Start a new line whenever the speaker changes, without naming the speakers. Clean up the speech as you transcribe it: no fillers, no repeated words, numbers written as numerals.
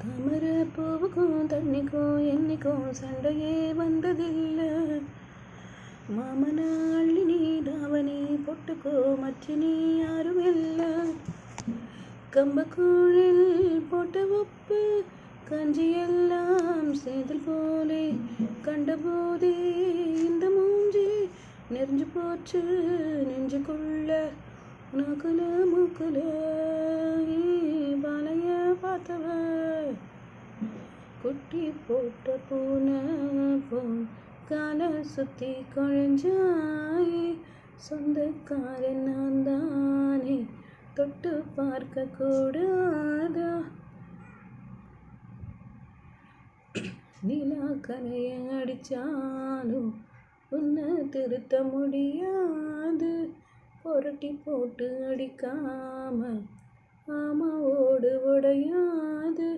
தாமரை பூவுக்கும் தண்ணிக்கும் என்னைக்கும் சண்டையே வந்ததில்லை. மாமன அள்ளி நீ தாவணி பொட்டுக்கோ மச்சினி யாரும் இல்லை. கம்பக்கூழில் போட்ட உப்பு கஞ்சியெல்லாம் சேதல் போலே கண்டபோதே இந்த மூஞ்சி நெறிஞ்சு போச்சு நெஞ்சுக்குள்ள நாக்குல மூக்குல பாலைய பார்த்தவ குட்டி போட்ட பூனை போ காலை சுத்தி குழஞ்சாய். சொந்தக்காரன் நான் தானே தொட்டு பார்க்க கூடாதா. நிலா கரைய அடிச்சாலும் உன்னை திருத்த முடியாது. புரட்டி போட்டு அடிக்காம ஆமா ஓடு உடையாது.